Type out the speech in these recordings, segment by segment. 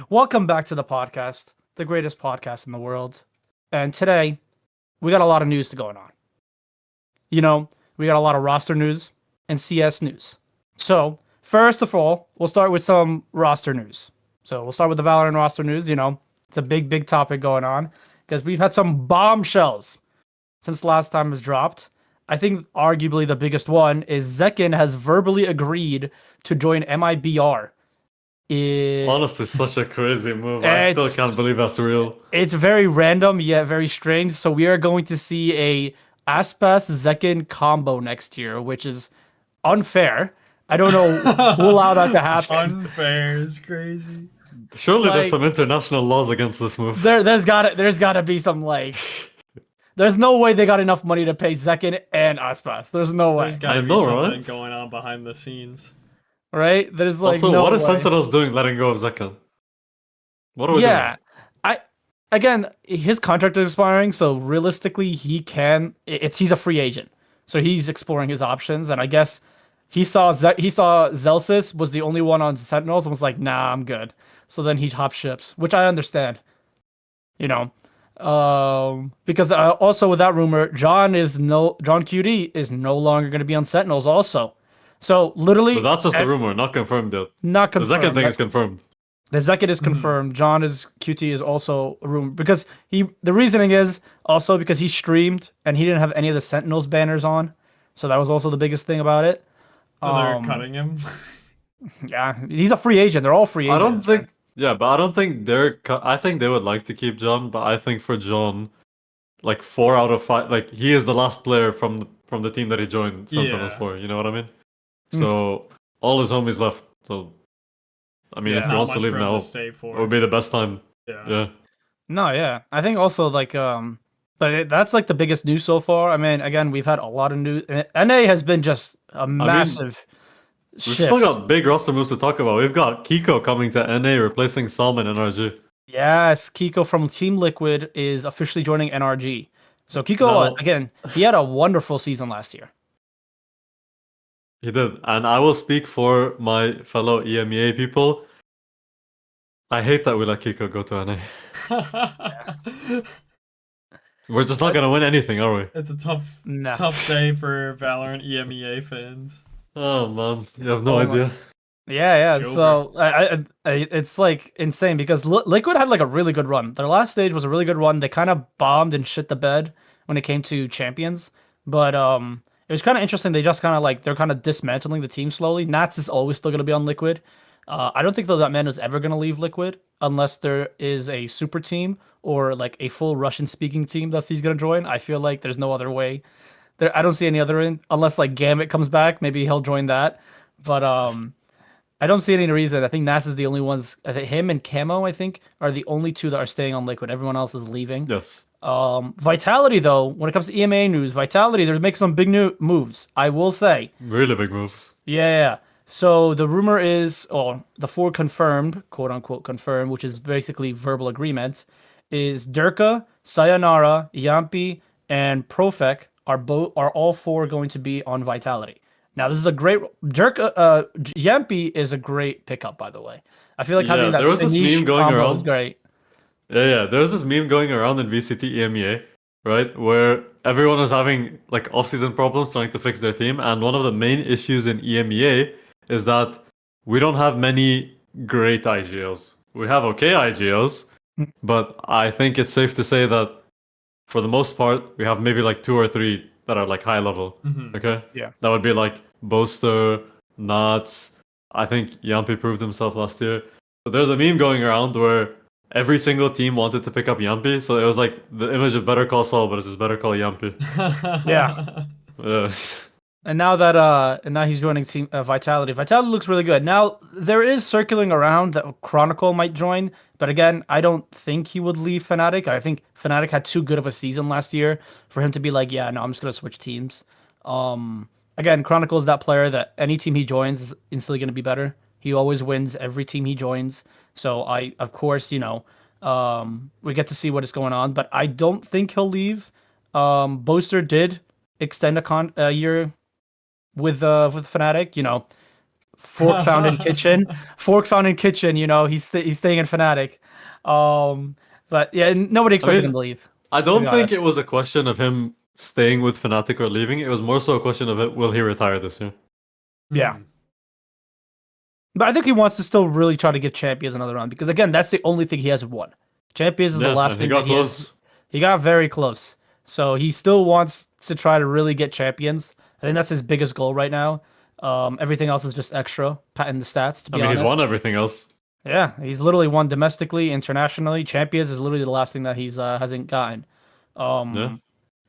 Welcome back to the podcast, the greatest podcast in the world. And today, we got a lot of news to going on. You know, we got a lot of roster news and CS news. So, first of all, we'll start with some roster news. So, we'll start with the Valorant roster news. It's a big topic going on because we've had some bombshells since the last time it was dropped. I think arguably the biggest one is Zekin has verbally agreed to join MIBR. Honestly, such a crazy move. I still It's can't believe that's real. It's very random yet very strange. So we are going to see a Aspas Zekin combo next year, which is unfair. I don't know who allowed that to happen. Unfair is crazy. Surely Like- there's some international laws against this move. There's gotta be some there's no way they got enough money to pay Zekin and Aspas. There's no way, There's gotta I be know, something right? going on behind the scenes. right? There's Also, no what is way. Sentinels doing letting go of Zekan? What are we Yeah, again, his contract is expiring, so realistically, he's a free agent, so he's exploring his options, and I guess he saw Zelsis was the only one on Sentinels and was like, nah, I'm good. So then he top ships, which I understand, you know, because also with that rumor, John QD is no longer going to be on Sentinels also. So literally, doing? But that's just a rumor, not confirmed yet. not The confirmed. Zekan thing is confirmed. The Zekit is confirmed. John QT is also a rumor because the reasoning is also because he streamed and he didn't have any of the Sentinels banners on, so that was also the biggest thing about it. So they're cutting him. Yeah, he's a free agent. They're all free I agents. don't think. Yeah, but I don't think I think they would like to keep John, but I think for John, like 4 out of 5, like he is the last player from the team that he joined Sentinels Yeah. for. You know what I mean? So all his homies left. So I mean, if he Not wants to much leave for him now, to stay it for. would be the best time. Yeah. Yeah. No, yeah, I think also that's like the biggest news so far. I mean, again, we've had a lot of news. NA has been just a massive We've shift. still got big roster moves to talk about. We've got Kiko coming to NA, replacing Salman and NRG. Yes, Kiko from Team Liquid is officially joining NRG. So Kiko, No. again, he had a wonderful season last year. He did. And I will speak for my fellow EMEA people. I hate that we let Kiko go to NA. We're just not going to win anything, are we? It's a tough No. day for Valorant EMEA fans. Oh, man. You have no Oh my- idea. Yeah. Joker. So it's like insane because Liquid had like a really good run. Their last stage was a really good run. They kind of bombed and shit the bed when it came to champions, but it was kind of interesting. They just kind of they're kind of dismantling the team slowly. Nats is always still gonna be on Liquid. I don't think that man is ever gonna leave Liquid unless there is a super team or like a full Russian speaking team that he's gonna join. I feel like there's no other way. I don't see any other unless like Gambit comes back. Maybe he'll join that, but I don't see any reason. I think Nas is the only ones. I think him and Camo, I think, are the only two that are staying on Liquid. Everyone else is leaving. Yes. Vitality, though, when it comes to EMA news, Vitality, they're making some big new moves. I will say. Really big moves. Yeah. So the rumor is, or the 4 confirmed, quote unquote confirmed, which is basically verbal agreement, is Durka, Sayonara, Yampi, and Profek are all 4 going to be on Vitality. Now this is a great Yampi is a great pickup, by the way. I feel like having that there was this niche meme going combo around. is great. Yeah. There's this meme going around in VCT EMEA, right? Where everyone is having like off-season problems trying to fix their team. And one of the main issues in EMEA is that we don't have many great IGLs. We have okay IGLs, but I think it's safe to say that for the most part, we have maybe like 2 or 3 that are like high level. Okay? Yeah. That would be like Boaster, Nuts. I think Yampi proved himself last year. So there's a meme going around where every single team wanted to pick up Yampi. So it was like the image of Better Call Saul, but it's just Better Call Yampi. Yeah. Yeah. And now he's joining Team Vitality. Vitality looks really good. Now there is circling around that Chronicle might join, but again, I don't think he would leave Fnatic. I think Fnatic had too good of a season last year for him to be like, yeah, no, I'm just gonna switch teams. Again, Chronicle is that player that any team he joins is instantly gonna be better. He always wins every team he joins. So of course, we get to see what is going on, but I don't think he'll leave. Boaster did extend a year with Fnatic. Fork found in kitchen. Fork found in kitchen. You know, he's staying in Fnatic. But yeah, nobody I expected him mean, to leave. I To be don't think honest. it was a question of him staying with Fnatic or leaving. It was more so a question of will he retire this year? Yeah. But I think he wants to still really try to give Champions another round because again, that's the only thing he hasn't won. Champions is the Yeah, last and he thing got that he has. close. He got very close. So he still wants to try to really get Champions. I think that's his biggest goal right now. Everything else is just extra, patting the stats, to I be mean, he's won honest. everything else. Yeah, he's literally won domestically, internationally. Champions is literally the last thing that he's hasn't gotten. Yeah.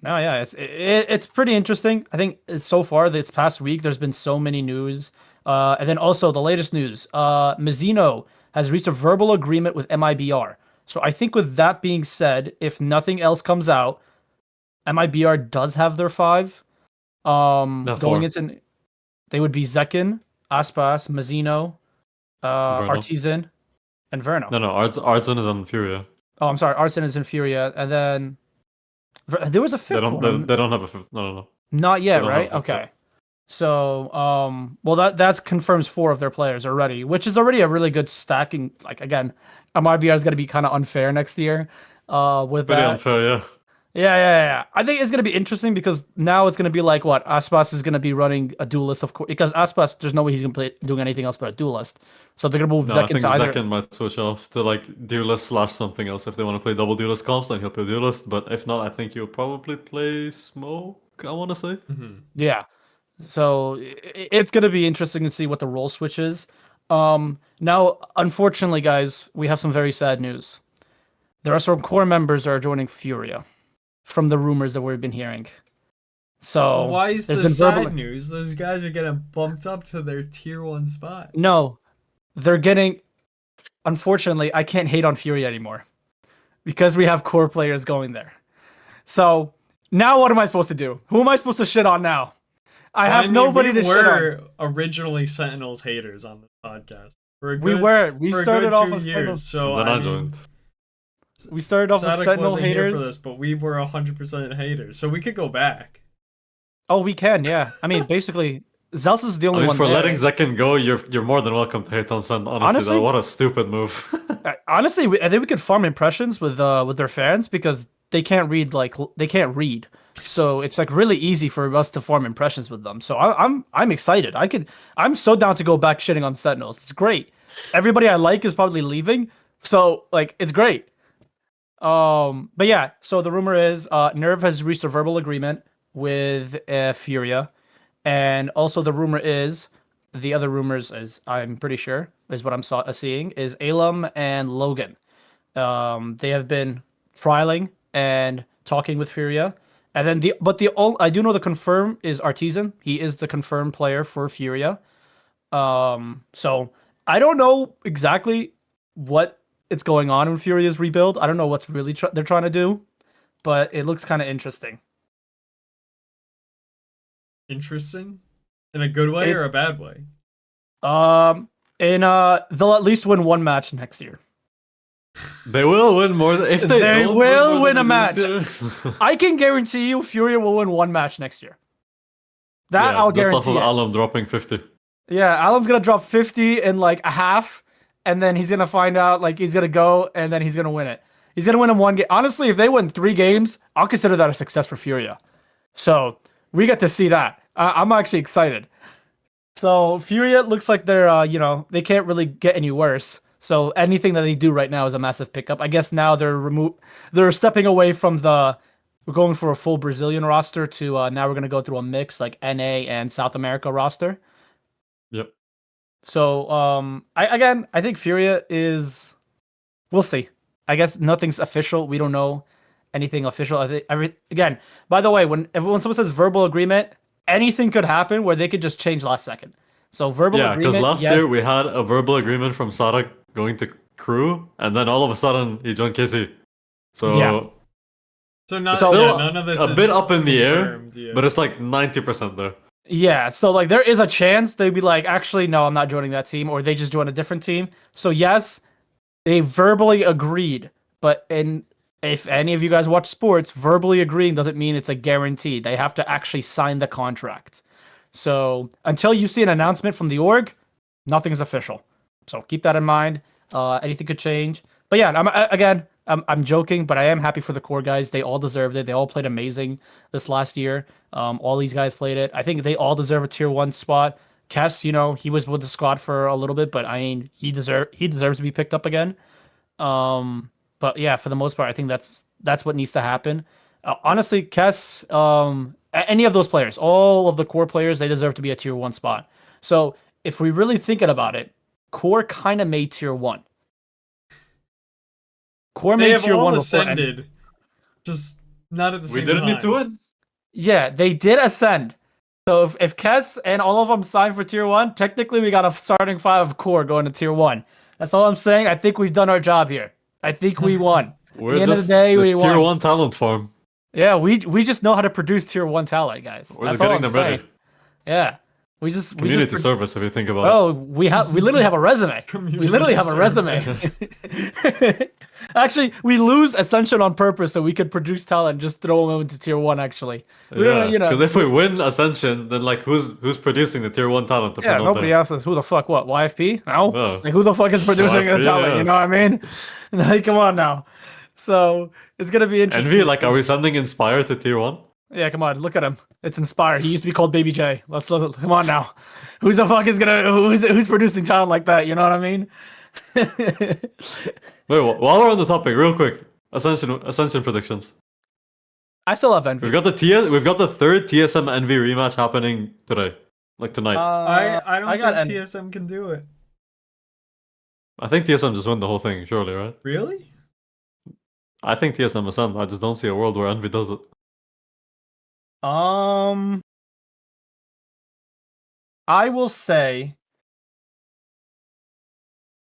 No, yeah, it's pretty interesting. I think so far this past week there's been so many news. And then also the latest news. Mizzino has reached a verbal agreement with MIBR. So I think with that being said, if nothing else comes out, MIBR does have their five. Yeah, Going four. into they would be Zekin, Aspas, Mizzino, Verno. Artisan, and Verno. No, Artson is on Furia. Oh, I'm sorry, Artisan is in Furia, and then there was a They fifth don't. one. They don't have a fifth. No. Not They yet, don't have right? a fifth yet. Okay. So, well, that's confirms four of their players already, which is already a really good stacking. Like again, MIBR is going to be kind of unfair next year. With Pretty that, unfair, yeah. yeah. I think it's going to be interesting because now it's going to be like what Aspas is going to be running a duelist, of course, because Aspas, there's no way he's going to play doing anything else but a duelist. So they're going to move No, I Zek think into either. Zekin might switch off to like duelist / something else. If they want to play double duelist comps, then he'll play duelist. But if not, I think he'll probably play smoke. I want to say. Yeah. So it's going to be interesting to see what the role switch is. Now, unfortunately, guys, we have some very sad news. There are some core members that are joining Furia from the rumors that we've been hearing. So Well, why is there's this been sad news? Those guys are getting bumped up to their tier 1 spot. No, they're getting. Unfortunately, I can't hate on Furia anymore because we have core players going there. So now what am I supposed to do? Who am I supposed to shit on now? I have nobody to shit on. We were originally Sentinels haters on the podcast. We started off as Sentinels. So Then I I mean, joined. We started off as Sadek Sentinel wasn't here for haters. this, but we were 100% haters. So we could go back. Oh, we can, yeah. I mean, basically, Zels is the I only mean, one for there. letting Zekin go, you're more than welcome to hate on Sen. Honestly, Honestly? what a stupid move. Honestly, I think we could farm impressions with their fans because they can't read they can't read. So it's like really easy for us to form impressions with them. So I'm excited. I'm so down to go back shitting on Sentinels. It's great. Everybody I like is probably leaving. So like it's great. But yeah, so the rumor is Nerve has reached a verbal agreement with Furia. And also the rumor is the other rumors is I'm pretty sure is what I'm seeing is Alum and Logan. They have been trialing and talking with Furia. And then I do know the confirm is Artisan. He is the confirmed player for Furia. So I don't know exactly what it's going on in Furia's rebuild. I don't know what's really they're trying to do, but it looks kind of interesting. Interesting? In a good way or a bad way? They'll at least win one match next year. They will win more than if they don't will more win than a this year. I can guarantee you Furia will win one match next year. That Yeah, I'll just guarantee. off of it. Alum dropping 50. Yeah, Alum's gonna drop 50 in like a half, and then he's gonna find out like he's gonna go, and then he's gonna win it. He's gonna win in one game. Honestly, if they win 3 games, I'll consider that a success for Furia. So we get to see that. I'm actually excited. So Furia looks like they're they can't really get any worse. So anything that they do right now is a massive pickup. I guess now they're stepping away from we're going for a full Brazilian roster to now we're gonna go through a mix like NA and South America roster. Yep. So I think Furia is we'll see. I guess nothing's official. We don't know anything official. I think again, by the way, when someone says verbal agreement, anything could happen where they could just change last second. So verbal Yeah, agreement. because last year we had a verbal agreement from Sarek going to Crew, and then all of a sudden he joined KC. So Yeah. So still none of this a is bit up in the air, confirmed, yeah. but it's like 90% there. Yeah, so like there is a chance they'd be like, actually, no, I'm not joining that team, or they just join a different team. So yes, they verbally agreed, but if any of you guys watch sports, verbally agreeing doesn't mean it's a guarantee. They have to actually sign the contract. So until you see an announcement from the org, Nothing is official. So keep that in mind. Anything could change. But yeah, I'm joking, but I am happy for the core guys. They all deserved it. They all played amazing this last year. All these guys played it. I think they all deserve a tier 1 spot. Kess, he was with the squad for a little bit, but I mean, he deserves to be picked up again. But yeah, for the most part, I think that's what needs to happen. Honestly, Kess, any of those players, all of the core players, they deserve to be a tier 1 spot. So if we really thinking about it, core kind of made tier 1. Core They made have tier all 1 ascended, just not at the We same didn't time. need to win. Yeah, they did ascend. So if Kess and all of them signed for tier 1, technically we got a starting 5 of core going to tier 1. That's all I'm saying. I think we've done our job here. I think we won. At We're the end of the just day, the we tier won. 1 talent farm. Yeah, we just know how to produce tier 1 talent, guys. We're That's just all getting I'm them saying. ready. Yeah. We just Community service, if you think about Oh, we literally have a resume. We literally have a resume. Actually, we lose Ascension on purpose so we could produce talent and just throw them into tier 1 actually. it. We don't Yeah, because if we win Ascension, then like who's producing the tier 1 talent if we're yeah, not nobody there? else is who the fuck what? YFP? No. No. Like who the fuck is producing the YFP, talent, you know what I mean? Like come on now. So, it's going to be interesting. Envy, like, are we sending Inspire to tier 1? Yeah, come on, look at him. It's Inspire. He used to be called Baby J. Let's come on now. Who's the fuck is who's producing talent like that? You know what I mean? Wait, while we're on the topic, real quick, Ascension predictions. I still have Envy. We've got the third TSM Envy rematch happening today, like tonight. I don't got think Envy. TSM can do it. I think TSM just win the whole thing, surely, right? Really? I think TSM ascend. I just don't see a world where Envy does it. I will say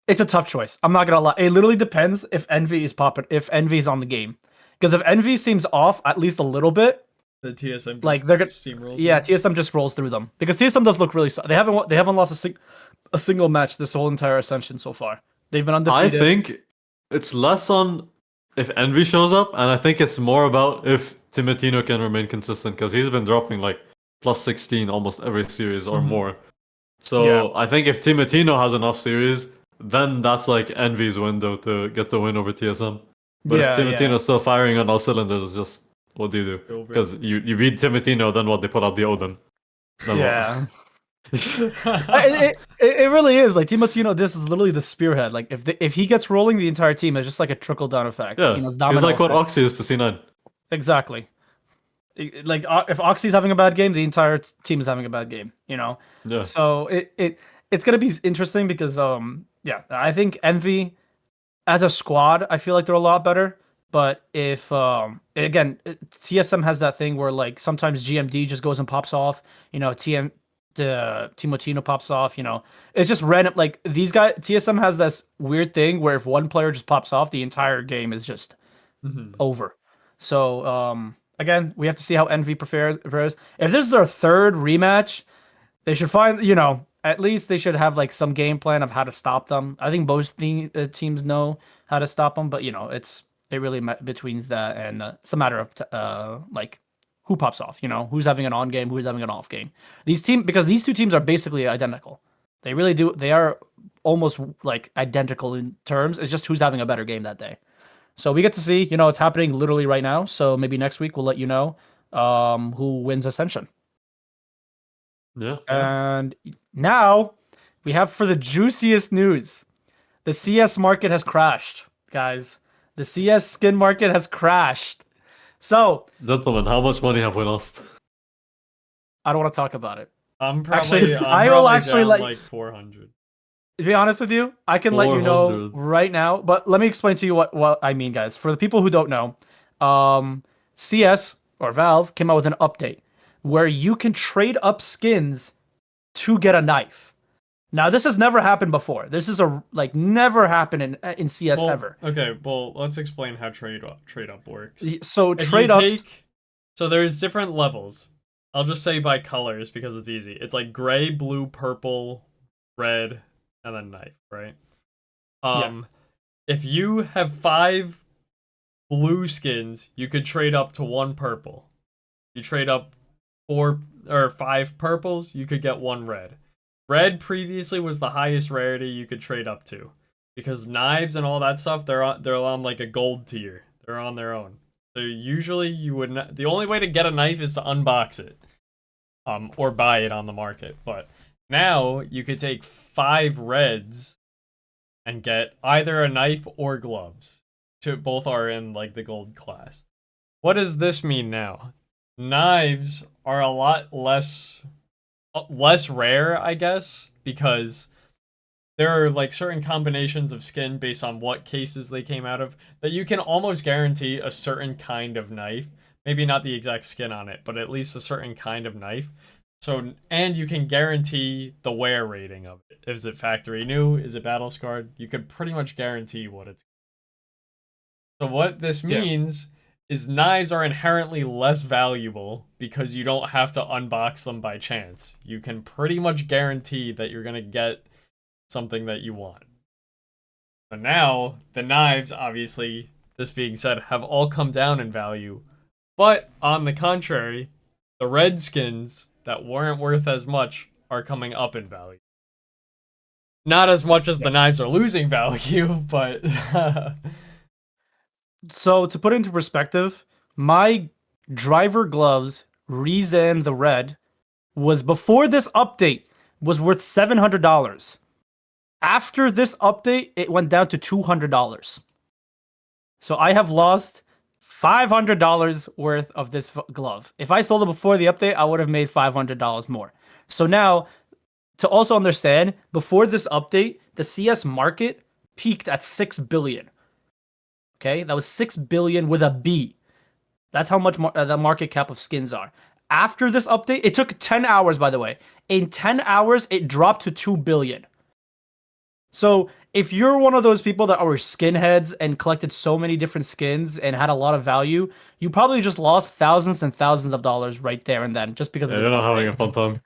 it's a tough choice. I'm not gonna lie. It literally depends if Envy is if Envy is on the game. Because if Envy seems off at least a little bit, The TSM just like they're gonna steamrolls. yeah, them. TSM just rolls through them because TSM does look really. They haven't lost a single match this whole entire Ascension so far. They've been undefeated. I think it's less on if Envy shows up, and I think it's more about if Timotino can remain consistent because he's been dropping like plus 16 almost every series or more. So Yeah. I think if Timotino has an off series, then that's like Envy's window to get the win over TSM. But Yeah, if Timotino's still firing on all cylinders, it's just what do you do? Over. Because you beat Timotino, then what? They put out the Odin. Then what? Yeah. it really is like Timotino. This is literally the spearhead. Like if he gets rolling, the entire team is just like a trickle down effect. Yeah, it's he's domino like what effect. Oxy is to C9. Exactly. Like if Oxy's having a bad game, the entire team is having a bad game. Yeah. So it's gonna be interesting because yeah, I think Envy as a squad, I feel like they're a lot better. But if again, TSM has that thing where like sometimes GMD just goes and pops off. Timotino pops off. It's just random. Like these guys, TSM has this weird thing where if one player just pops off, the entire game is just over. So again, we have to see how Envy prepares. If this is our third rematch, they should find at least they should have like some game plan of how to stop them. I think both teams know how to stop them, but it really between that and it's a matter of like who pops off. Who's having an on game, who's having an off game. Because these two teams are basically identical. They really do. They are almost like identical in terms. It's just who's having a better game that day. So we get to see. It's happening literally right now. So maybe next week we'll let you know who wins Ascension. Yeah. And now we have for the juiciest news. The CS market has crashed, guys. The CS skin market has crashed. So, Gentlemen, how much money have we lost? I don't want to talk about it. I'm probably. Actually, I'm I will probably actually down let- like 400. To be honest with you, I can let you know 400. right now, but let me explain to you what I mean, guys. For the people who don't know, CS or Valve came out with an update where you can trade up skins to get a knife. Now, this has never happened before. This is never happened in CS ever. Okay, well, let's explain how trade up works. So If trade you ups. So there's different levels. I'll just say by colors because it's easy. It's like gray, blue, purple, red, and then knife, right? If you have 5 blue skins, you could trade up to 1 purple. You trade up 4 or 5 purples, you could get 1 red. Red previously was the highest rarity you could trade up to, because knives and all that stuff they're on like a gold tier. They're on their own. So usually you would not, the only way to get a knife is to unbox it, or buy it on the market. But now you could take 5 reds and get either a knife or gloves. Both are in like the gold class. What does this mean now? Knives are a lot less rare, I guess, because there are like certain combinations of skin based on what cases they came out of that you can almost guarantee a certain kind of knife. Maybe not the exact skin on it, but at least a certain kind of knife. So, and you can guarantee the wear rating of it. Is it factory new? Is it battle scarred? You can pretty much guarantee what it's. So what this means is knives are inherently less valuable because you don't have to unbox them by chance. You can pretty much guarantee that you're going to get something that you want. But now, the knives, obviously, this being said, have all come down in value. But, on the contrary, the red skins that weren't worth as much are coming up in value. Not as much as the knives are losing value, but... So to put it into perspective, my driver gloves, Reason the Red, was before this update was worth $700. After this update, it went down to $200. So I have lost $500 worth of this glove. If I sold it before the update, I would have made $500 more. So now, to also understand, before this update, the CS market peaked at 6 billion. Okay, that was 6 billion with a B. That's how much the market cap of skins are. After this update, it took 10 hours, by the way. In 10 hours, it dropped to 2 billion. So if you're one of those people that were skinheads and collected so many different skins and had a lot of value, you probably just lost thousands and thousands of dollars right there and then, just because of this they're not update. having a fun time.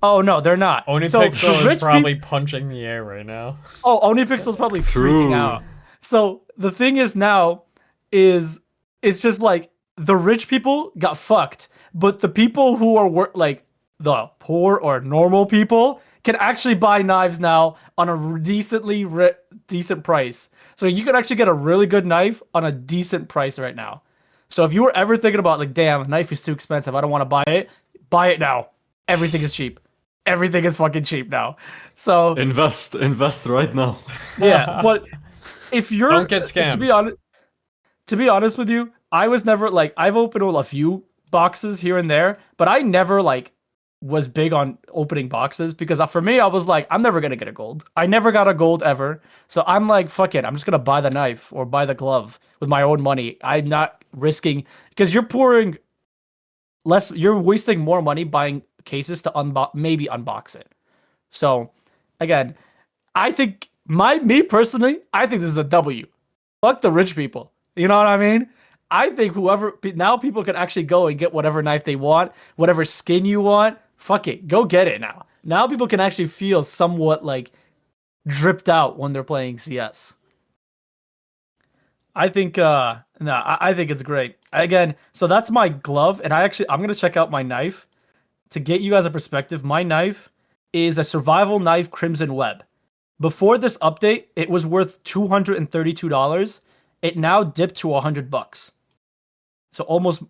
Oh no, they're not. Onipixel is probably punching the air right now. Oh, Onipixel's probably freaking out. So the thing is now is it's just like the rich people got fucked, but the people who are like the poor or normal people can actually buy knives now on a decent price. So you can actually get a really good knife on a decent price right now. So if you were ever thinking about like, damn, a knife is too expensive, I don't want to buy it now. Everything is cheap. Everything is fucking cheap now. So invest right now. Yeah, but if you're don't get scammed. To be honest with you, I was never like I've opened a few boxes here and there, but I never like was big on opening boxes because for me I was like I'm never going to get a gold. I never got a gold ever. So I'm like fuck it, I'm just going to buy the knife or buy the glove with my own money. I'm not risking because you're wasting more money buying cases to maybe unbox it. So again, I think me personally, I think this is a W. Fuck the rich people. You know what I mean? I think now people can actually go and get whatever knife they want, whatever skin you want. Fuck it. Go get it now. Now people can actually feel somewhat like dripped out when they're playing CS. I think, I think it's great. Again, so that's my glove. And I'm going to check out my knife to get you guys a perspective. My knife is a survival knife Crimson Web. Before this update, it was worth $232. It now dipped to $100. So almost,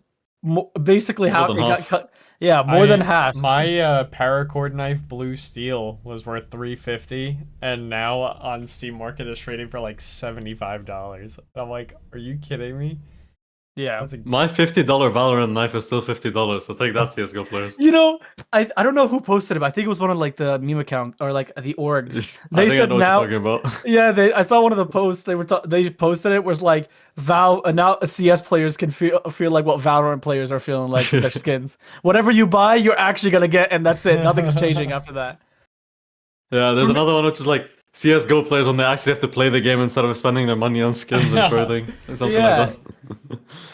basically how it got cut. Yeah, more than half. My paracord knife Blue Steel was worth $350, and now on Steam Market is trading for like $75. I'm like, are you kidding me? Yeah. My $50 Valorant knife is still $50, so take that, CSGO players. You know, I don't know who posted it, but I think it was one of like the meme account or like the orgs. They said now. What you're talking about. Yeah, I saw one of the posts. They posted it was like now CS players can feel like what Valorant players are feeling like with their skins. Whatever you buy, you're actually gonna get, and that's it. Nothing's changing after that. Yeah, there's another one which is like CSGO players when they actually have to play the game instead of spending their money on skins and trading or something like that.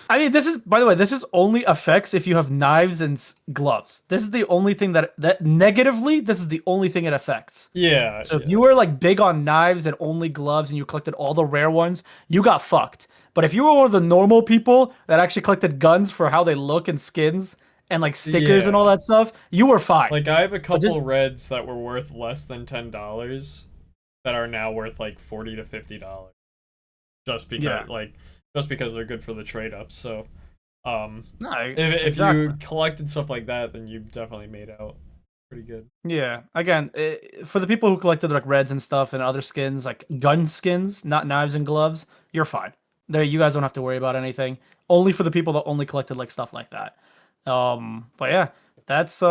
I mean, by the way, this is only affects if you have knives and gloves. This is the only thing that negatively, this is the only thing it affects. Yeah. So if you were like big on knives and only gloves and you collected all the rare ones, you got fucked. But if you were one of the normal people that actually collected guns for how they look and skins and like stickers and all that stuff, you were fine. Like I have a But just couple reds that were worth less than $10 that are now worth like $40 to $50 just because yeah, just because they're good for the trade ups. So no, if exactly. you collected stuff like that, then you definitely made out pretty good. Yeah, again, for the people who collected like reds and stuff and other skins, like gun skins, not knives and gloves, you're fine. There, you guys don't have to worry about anything. Only for the people that only collected like stuff like that. But yeah, that's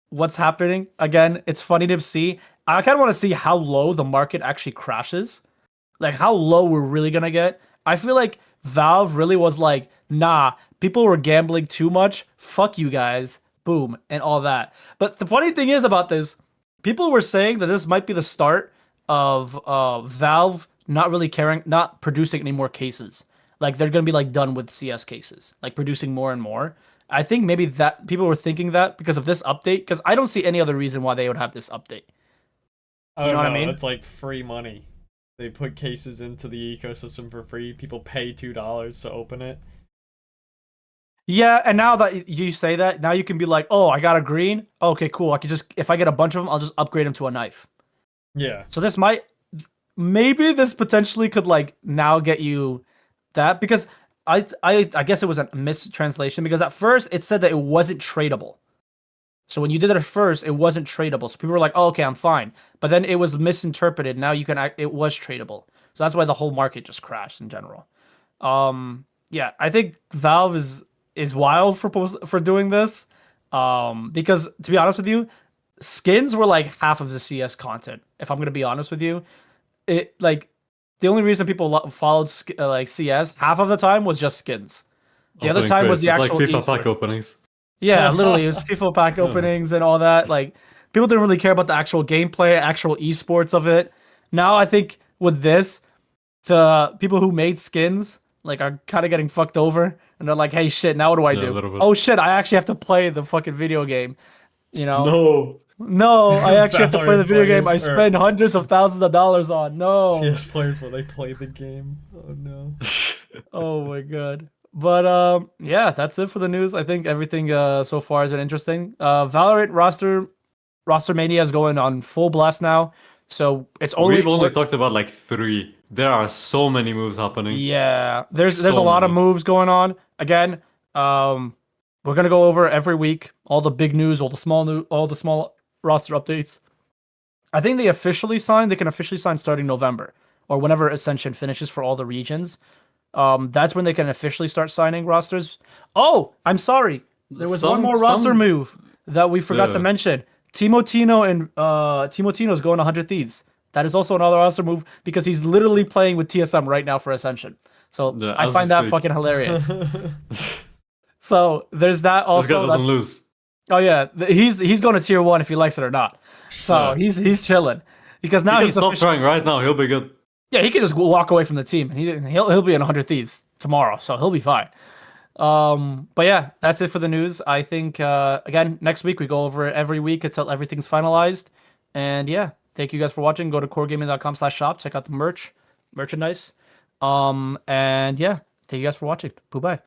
what's happening. Again, it's funny to see. I kind of want to see how low the market actually crashes, like how low we're really gonna get. I feel like Valve really was like, nah, people were gambling too much. Fuck you guys. Boom, and all that. But the funny thing is about this, people were saying that this might be the start of Valve not really caring, not producing any more cases. Like they're gonna be like done with CS cases, like producing more and more. I think maybe that people were thinking that because of this update, because I don't see any other reason why they would have this update. I You know don't what I know. mean? It's like free money. They put cases into the ecosystem for free. People pay $2 to open it. Yeah, and now that you say that, now you can be like, oh, I got a green. Okay, cool. I can just, if I get a bunch of them, I'll just upgrade them to a knife. Yeah. So this might, maybe this potentially could like now get you that, because I guess it was a mistranslation, because at first it said that it wasn't tradable. So when you did it at first, it wasn't tradable. So people were like, oh, okay, I'm fine. But then it was misinterpreted. Now you can it was tradable. So that's why the whole market just crashed in general. Yeah, I think Valve is wild for doing this. Because to be honest with you, skins were like half of the CS content. If I'm gonna be honest with you, it like the only reason people followed like CS half of the time was just skins. The other Opening time was crates. the It's like actual FIFA esports. pack openings. Yeah, literally, it was FIFA pack Yeah. openings and all that. Like, people didn't really care about the actual gameplay, actual esports of it. Now, I think with this, the people who made skins like are kind of getting fucked over, and they're like, "Hey, shit, now what do I Yeah, a do? little bit. Oh shit, I actually have to play the fucking video game." You know? No. No, I actually have to play the Valorant video game. player I or spend hundreds of thousands of dollars on. No. CS players will they play the game? Oh no. Oh my god. But yeah, that's it for the news. I think everything so far has been interesting. Valorant roster mania is going on full blast now. So it's only We've only talked about like 3. There are so many moves happening. yeah, there's a So lot of many. moves going on. Again, we're gonna go over every week all the big news, all the small roster updates. I think they can officially sign starting November or whenever Ascension finishes for all the regions. That's when they can officially start signing rosters. Oh, I'm sorry. There was one more roster Some move that we forgot to yeah. mention. Timotino and Timotino's going to 100 Thieves. That is also another roster move because he's literally playing with TSM right now for Ascension. So Yeah, I as we find that speak. fucking hilarious. So there's that This guy also. doesn't lose. Oh yeah, he's going to tier 1 if he likes it or not. So Yeah. he's chilling because He now can he's stop officially. trying right now. He'll be good. Yeah, he could just walk away from the team. He'll be in 100 Thieves tomorrow, so he'll be fine. But yeah, that's it for the news. I think again next week we go over it every week until everything's finalized. And yeah, thank you guys for watching. Go to QORgaming.com/shop. Check out the merchandise. And yeah, thank you guys for watching. Bye bye.